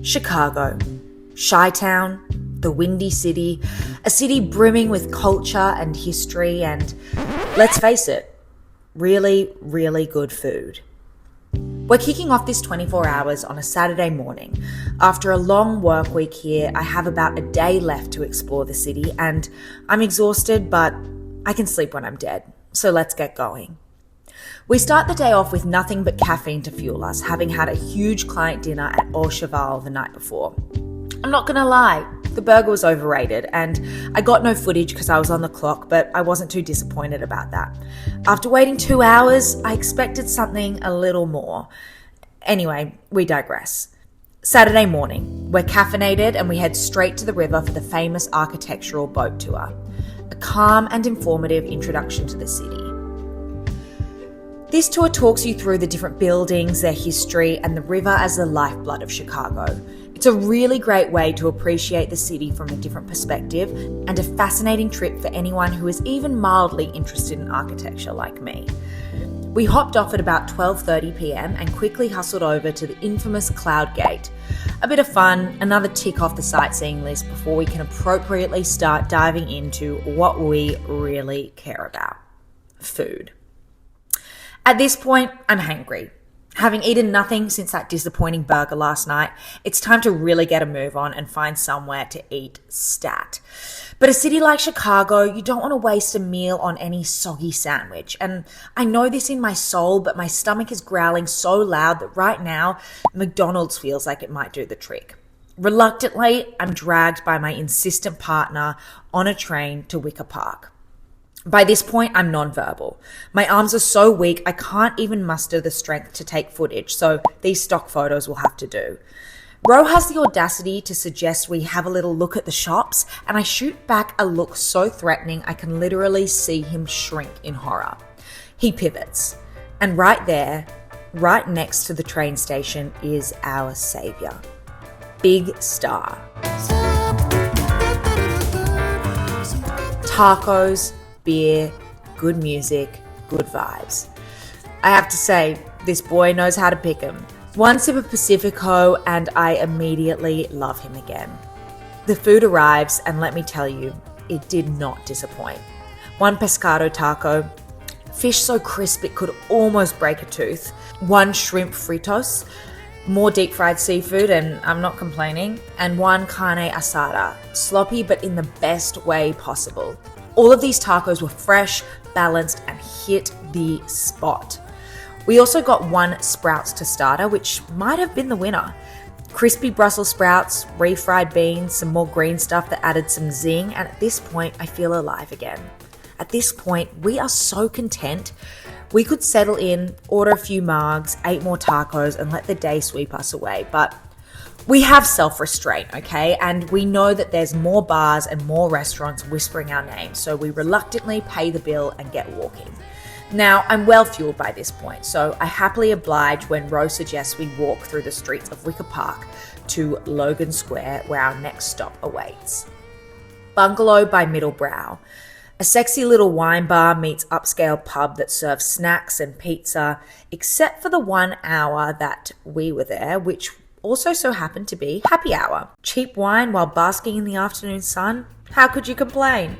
Chicago, Chi-town, the Windy City, a city brimming with culture and history and, let's face it, really, really good food. We're kicking off this 24 hours on a Saturday morning. After a long work week here, I have about a day left to explore the city and I'm exhausted, but I can sleep when I'm dead. So let's get going. We start the day off with nothing but caffeine to fuel us, having had a huge client dinner at Cheval the night before. I'm not gonna lie, the burger was overrated and I got no footage because I was on the clock, but I wasn't too disappointed about that. After waiting 2 hours, I expected something a little more. Anyway, we digress. Saturday morning, we're caffeinated and we head straight to the river for the famous architectural boat tour. A calm and informative introduction to the city. This tour talks you through the different buildings, their history, and the river as the lifeblood of Chicago. It's a really great way to appreciate the city from a different perspective and a fascinating trip for anyone who is even mildly interested in architecture like me. We hopped off at about 12:30 p.m. and quickly hustled over to the infamous Cloud Gate. A bit of fun, another tick off the sightseeing list before we can appropriately start diving into what we really care about: food. At this point, I'm hangry. Having eaten nothing since that disappointing burger last night, it's time to really get a move on and find somewhere to eat stat. But a city like Chicago, you don't want to waste a meal on any soggy sandwich. And I know this in my soul, but my stomach is growling so loud that right now, McDonald's feels like it might do the trick. Reluctantly, I'm dragged by my insistent partner on a train to Wicker Park. By this point, I'm nonverbal. My arms are so weak, I can't even muster the strength to take footage, so these stock photos will have to do. Ro has the audacity to suggest we have a little look at the shops, and I shoot back a look so threatening I can literally see him shrink in horror. He pivots, and right there, right next to the train station, is our savior, Big Star. Tacos, beer, good music, good vibes. I have to say, this boy knows how to pick 'em. One sip of Pacifico and I immediately love him again. The food arrives and let me tell you, it did not disappoint. One pescado taco, fish so crisp it could almost break a tooth. One shrimp fritos, more deep fried seafood and I'm not complaining. And one carne asada, sloppy but in the best way possible. All of these tacos were fresh, balanced, and hit the spot. We also got one sprouts to starter, which might have been the winner. Crispy Brussels sprouts, refried beans, some more green stuff that added some zing, and at this point, I feel alive again. At this point, we are so content. We could settle in, order a few margs, 8 more tacos, and let the day sweep us away, but we have self-restraint, okay? And we know that there's more bars and more restaurants whispering our names, so we reluctantly pay the bill and get walking. Now, I'm well fueled by this point, so I happily oblige when Ro suggests we walk through the streets of Wicker Park to Logan Square, where our next stop awaits. Bungalow by Middlebrow. A sexy little wine bar meets upscale pub that serves snacks and pizza, except for the 1 hour that we were there, which also so happened to be happy hour. Cheap wine while basking in the afternoon sun? How could you complain?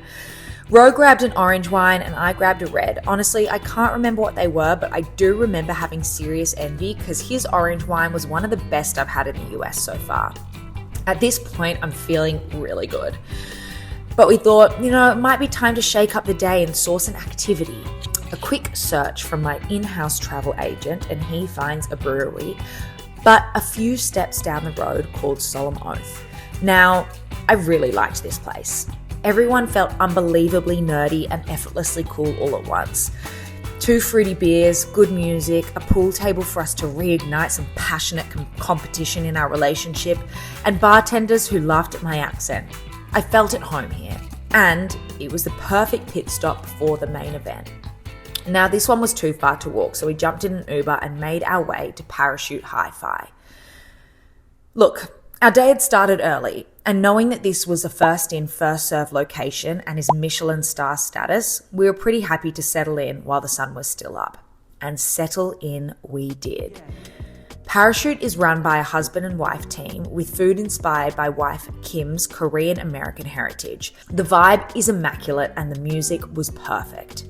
Ro grabbed an orange wine and I grabbed a red. Honestly, I can't remember what they were, but I do remember having serious envy because his orange wine was one of the best I've had in the US so far. At this point, I'm feeling really good. But we thought, it might be time to shake up the day and source an activity. A quick search from my in-house travel agent and he finds a brewery, but a few steps down the road called Solemn. Now, I really liked this place. Everyone felt unbelievably nerdy and effortlessly cool all at once. 2 fruity beers, good music, a pool table for us to reignite some passionate competition in our relationship, and bartenders who laughed at my accent. I felt at home here, and it was the perfect pit stop before the main event. Now, this one was too far to walk, so we jumped in an Uber and made our way to Parachute HIFI. Look, our day had started early, and knowing that this was a first in, first served location and is Michelin star status, we were pretty happy to settle in while the sun was still up. And settle in we did. Parachute is run by a husband and wife team with food inspired by wife Kim's Korean American heritage. The vibe is immaculate and the music was perfect.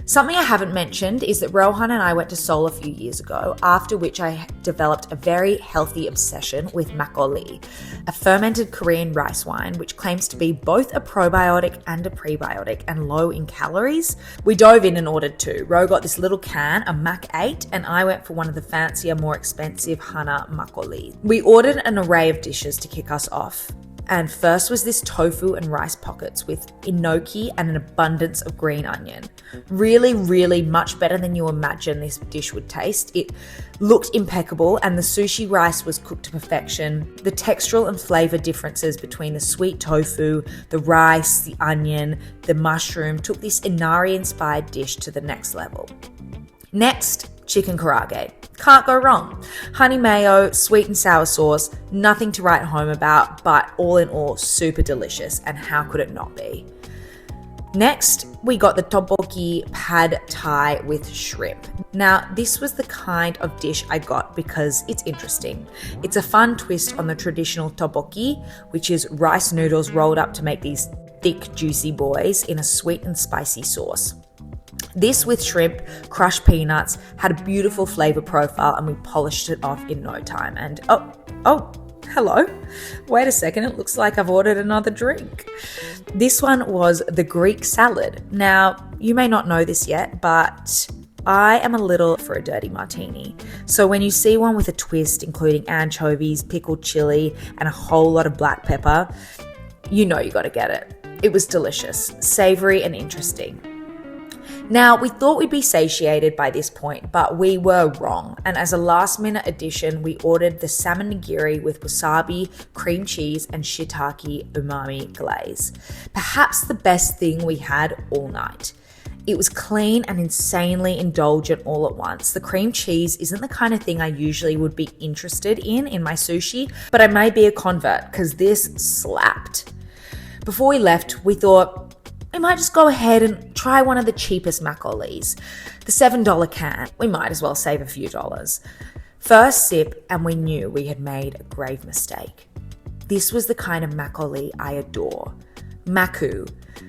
Something I haven't mentioned is that Rohan and I went to Seoul a few years ago, after which I developed a very healthy obsession with makgeolli, a fermented Korean rice wine which claims to be both a probiotic and a prebiotic and low in calories. We dove in and ordered two. Ro got this little can, a Mac 8, and I went for one of the fancier, more expensive Hana makgeolli. We ordered an array of dishes to kick us off. And first was this tofu and rice pockets with enoki and an abundance of green onion. Really, really much better than you imagine this dish would taste. It looked impeccable and the sushi rice was cooked to perfection. The textural and flavor differences between the sweet tofu, the rice, the onion, the mushroom took this inari-inspired dish to the next level. Next, chicken karaage. Can't go wrong. Honey mayo, sweet and sour sauce, nothing to write home about, but all in all, super delicious. And how could it not be? Next, we got the tteokbokki pad thai with shrimp. Now, this was the kind of dish I got because it's interesting. It's a fun twist on the traditional tteokbokki, which is rice noodles rolled up to make these thick, juicy boys in a sweet and spicy sauce. This with shrimp, crushed peanuts, had a beautiful flavor profile and we polished it off in no time. And oh, hello. Wait a second, it looks like I've ordered another drink. This one was the Greek salad. Now, you may not know this yet, but I am a little for a dirty martini. So when you see one with a twist, including anchovies, pickled chili, and a whole lot of black pepper, you know you gotta get it. It was delicious, savory and interesting. Now, we thought we'd be satiated by this point, but we were wrong. And as a last-minute addition, we ordered the salmon nigiri with wasabi, cream cheese, and shiitake umami glaze. Perhaps the best thing we had all night. It was clean and insanely indulgent all at once. The cream cheese isn't the kind of thing I usually would be interested in my sushi, but I may be a convert because this slapped. Before we left, we thought, we might just go ahead and try one of the cheapest makgeollis. The $7 can. We might as well save a few dollars. First sip and we knew we had made a grave mistake. This was the kind of makgeolli I adore. Maku.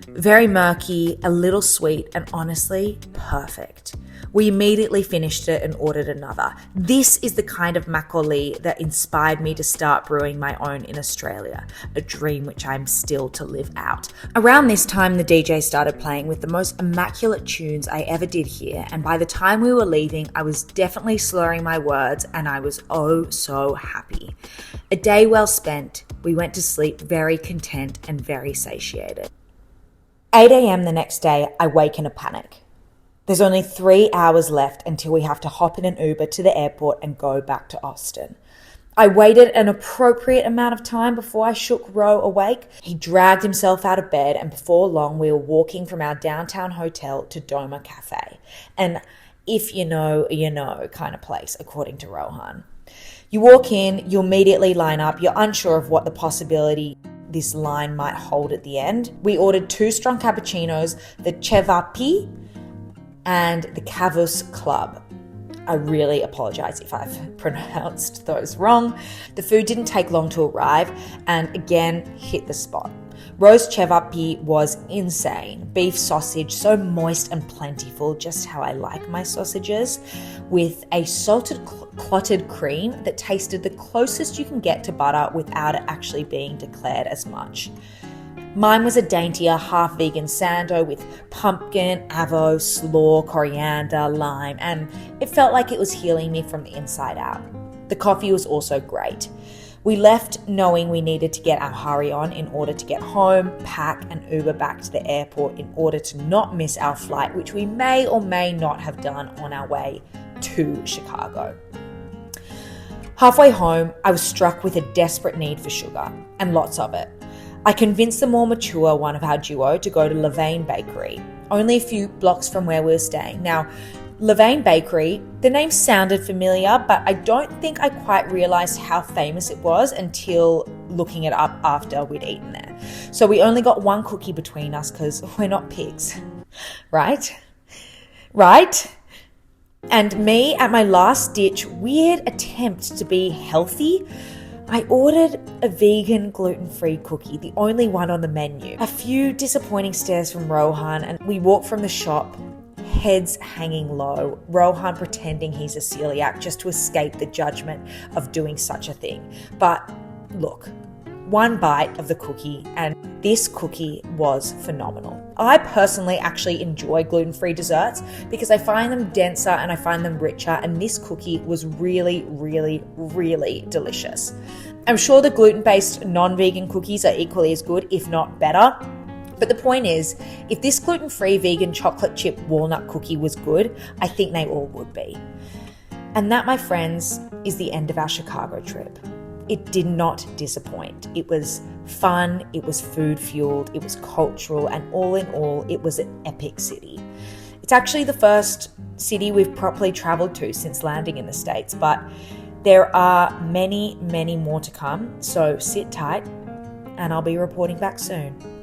Very murky, a little sweet, and honestly, perfect. We immediately finished it and ordered another. This is the kind of makgeolli that inspired me to start brewing my own in Australia, a dream which I'm still to live out. Around this time, the DJ started playing with the most immaculate tunes I ever did hear, and by the time we were leaving, I was definitely slurring my words, and I was oh so happy. A day well spent, we went to sleep very content and very satiated. 8 a.m. the next day, I wake in a panic. There's only 3 hours left until we have to hop in an Uber to the airport and go back to Austin. I waited an appropriate amount of time before I shook Ro awake. He dragged himself out of bed, and before long we were walking from our downtown hotel to Doma Cafe. And if you know kind of place, according to Rohan. You walk in, you immediately line up, you're unsure of what the possibility this line might hold at the end. We ordered 2 strong cappuccinos, the Cheval and the Cavus Club. I really apologize if I've pronounced those wrong. The food didn't take long to arrive and again hit the spot. Roast chevapi was insane. Beef sausage, so moist and plentiful, just how I like my sausages, with a salted clotted cream that tasted the closest you can get to butter without it actually being declared as much. Mine was a daintier half-vegan sando with pumpkin, avo, slaw, coriander, lime, and it felt like it was healing me from the inside out. The coffee was also great. We left knowing we needed to get our hurry on in order to get home, pack, and Uber back to the airport in order to not miss our flight, which we may or may not have done on our way to Chicago. Halfway home, I was struck with a desperate need for sugar, and lots of it. I convinced the more mature one of our duo to go to Levain Bakery, only a few blocks from where we were staying. Now, Levain Bakery, the name sounded familiar, but I don't think I quite realized how famous it was until looking it up after we'd eaten there. So we only got one cookie between us because we're not pigs, right? And me, at my last ditch weird attempt to be healthy, I ordered a vegan gluten-free cookie, the only one on the menu. A few disappointing stares from Rohan, and we walked from the shop, heads hanging low, Rohan pretending he's a celiac just to escape the judgment of doing such a thing. But look, one bite of the cookie and this cookie was phenomenal. I personally actually enjoy gluten-free desserts because I find them denser and I find them richer, and this cookie was really, really, really delicious. I'm sure the gluten-based non-vegan cookies are equally as good, if not better. But the point is, if this gluten-free vegan chocolate chip walnut cookie was good, I think they all would be. And that, my friends, is the end of our Chicago trip. It did not disappoint. It was fun, it was food-fueled, it was cultural, and all in all, it was an epic city. It's actually the first city we've properly traveled to since landing in the States, but there are many, many more to come, so sit tight, and I'll be reporting back soon.